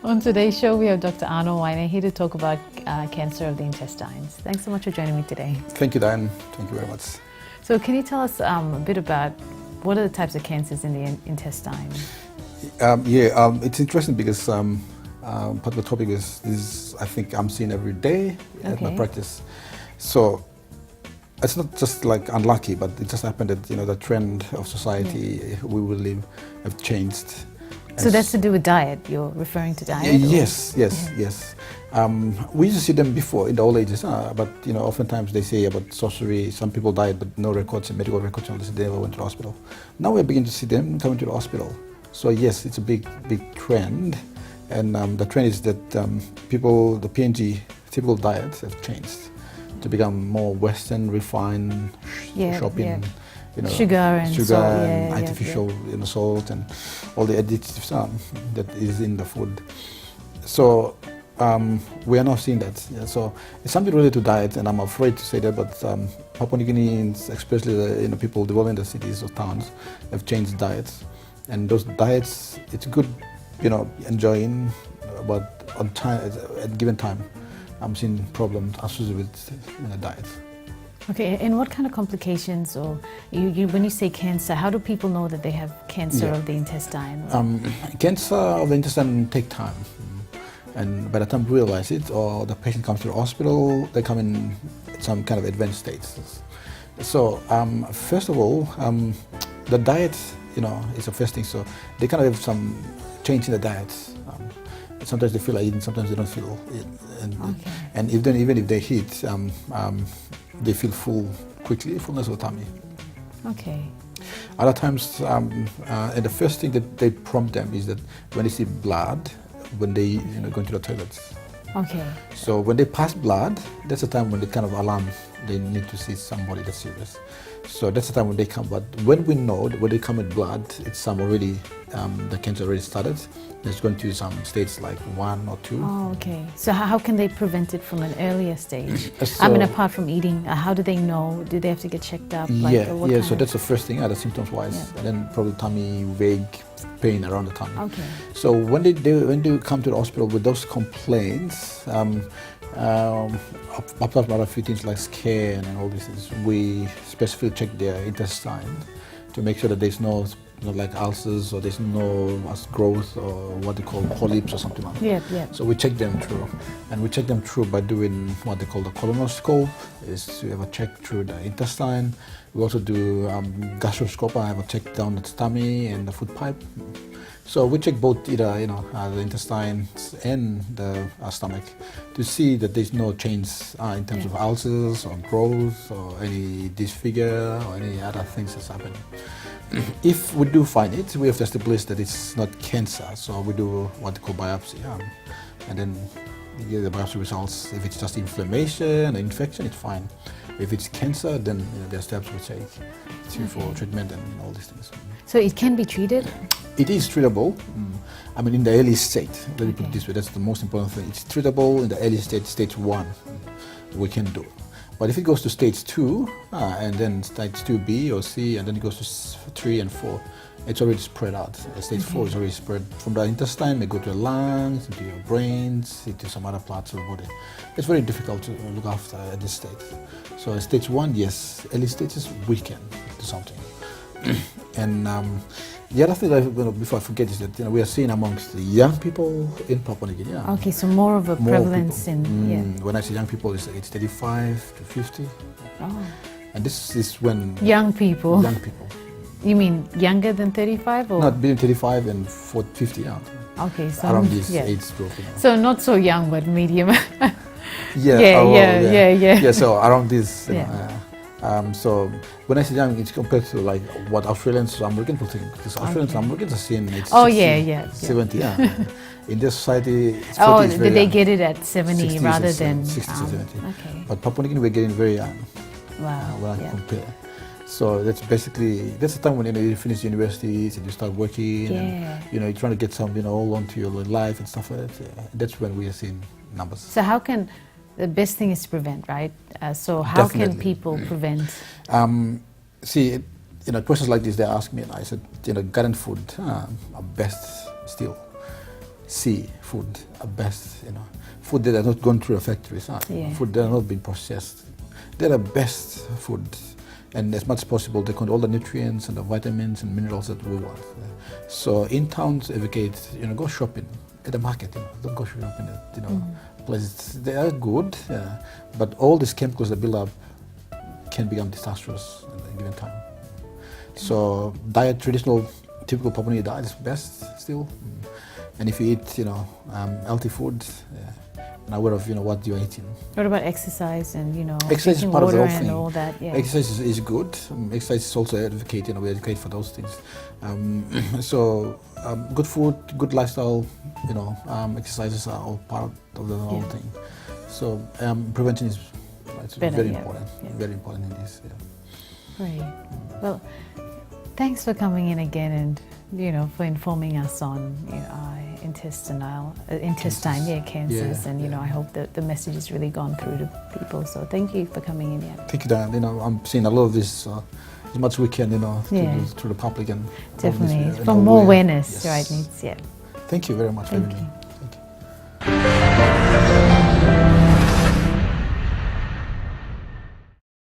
On today's show, we have Dr. Waine here to talk about cancer of the intestines. Thanks so much for joining me today. Thank you, Diane. Thank you very much. So can you tell us a bit about what are the types of cancers in the intestine? It's interesting because part of the topic is I think I'm seeing every day at my practice. So it's not just like unlucky, but it just happened that the trend of society we will live have changed. So that's to do with diet. You're referring to diet? Yes. We used to see them before in the old ages, but oftentimes they say about sorcery. Some people died, but no records, medical records, unless they ever went to the hospital. Now we're beginning to see them coming to the hospital. So yes, it's a big trend, and the trend is that the PNG typical diets have changed to become more Western, refined, shopping. Sugar and salt, artificial salt and all the additives that is in the food. So we are now seeing that. So it's something related to diet, and I'm afraid to say that, but Papua New Guineans, especially the people developing the cities or towns, have changed diets, and those diets it's good, enjoying, but on time at given time, I'm seeing problems associated with diet. Okay, and what kind of complications, or when you say cancer, how do people know that they have cancer of the intestine? Cancer of the intestine take time, and by the time we realize it, or the patient comes to the hospital, they come in some kind of advanced states. So first of all, the diet, is the first thing. So they kind of have some change in the diet. Sometimes they feel like eating, sometimes they don't feel it, and even if they eat, they feel full quickly, fullness of the tummy. Okay. Other times, and the first thing that they prompt them is that when they see blood, when they go into the toilets. Okay. So when they pass blood, that's the time when they kind of alarm. They need to see somebody that's serious. So that's the time when they come. But when we know that when they come with blood, it's already the cancer already started. It's going to some states like 1 or 2. Oh, okay. So how can they prevent it from an earlier stage? So, apart from eating, how do they know? Do they have to get checked up? So that's the first thing, the symptoms-wise, and then probably tummy, vague pain around the tummy. Okay. So when they come to the hospital with those complaints, apart from other few things like scan and all these things, we specifically check their intestine to make sure that there's no like ulcers, or there's no growth, or what they call polyps or something like that. So we check them through, and we check them through by doing what they call the colonoscope, is to have a check through the intestine. We also do gastroscope. I have a check down the tummy and the food pipe. So we check both either the intestines and the stomach to see that there's no change in terms of ulcers or growth or any disfigure or any other things that's happening. If we do find it, we have to establish that it's not cancer. So we do what they call biopsy, and then you get the biopsy results. If it's just inflammation or infection, it's fine. If it's cancer, then there are steps we take for treatment and all these things. So it can be treated? It is treatable. I mean, in the early state, let me put it this way, that's the most important thing. It's treatable in the early state, stage 1, we can do it. But if it goes to stage 2, and then stage 2B or C, and then it goes to 3 and 4, it's already spread out. Stage 4 is already spread from the intestine, they go to the lungs, into your brains, into some other parts of the body. It's very difficult to look after at this stage. So at stage 1, yes, early stages, we can do something. And the other thing, before I forget, is that we are seeing amongst the young people in Papua New Guinea. Okay, so more of a prevalence When I say young people, it's 35 to 50. Oh. And this is when... Young people? Young people. You mean younger than 35? Or? Not between 35 and 50, Okay, so... around this age group. So not so young, but medium. Yeah, so around this, so when I say young, it's compared to like what Australians, Americans will think, because Australians, Americans are seeing age 60, 70, In this society, it's 40 is very did they young. get it at 70 rather than 60 to 70? Okay. But Papua New Guinea, we're getting very young. Wow. When I compare. So that's basically, that's the time when you finish universities and you start working, and you're trying to get some, all onto your life and stuff like that. Yeah. That's when we are seeing numbers. So how can, the best thing is to prevent, right? So how can people prevent? See, questions like this, they ask me, and I said, garden food are best still. see food are best, food that are not gone through the factories, food that are not been processed. They're the best food, and as much as possible they contain all the nutrients and the vitamins and minerals that we want. So in towns, advocate, go shopping at the market, don't go shopping at, places. They are good, but all these chemicals that build up can become disastrous at a given time. So diet, traditional, typical Papua New Guinea diet is best still. And if you eat, healthy food, and aware of, what you're eating. What about exercise and, exercise is drinking part of the water whole and thing. all that? Yeah. Exercise is good. Exercise is also advocate, we educate for those things. So good food, good lifestyle, exercises are all part of the whole thing. So prevention is Better, very yeah. important, Yeah. very important in this. Great. Well, thanks for coming in again and, for informing us on, intestine cancers, and, I hope that the message has really gone through to people. So thank you for coming in here. Thank you, Dan. I'm seeing a lot of this as much as we can, to the public and Definitely. all this, For more aware. awareness, Yes. right? Thank you very much for Thank having me. you.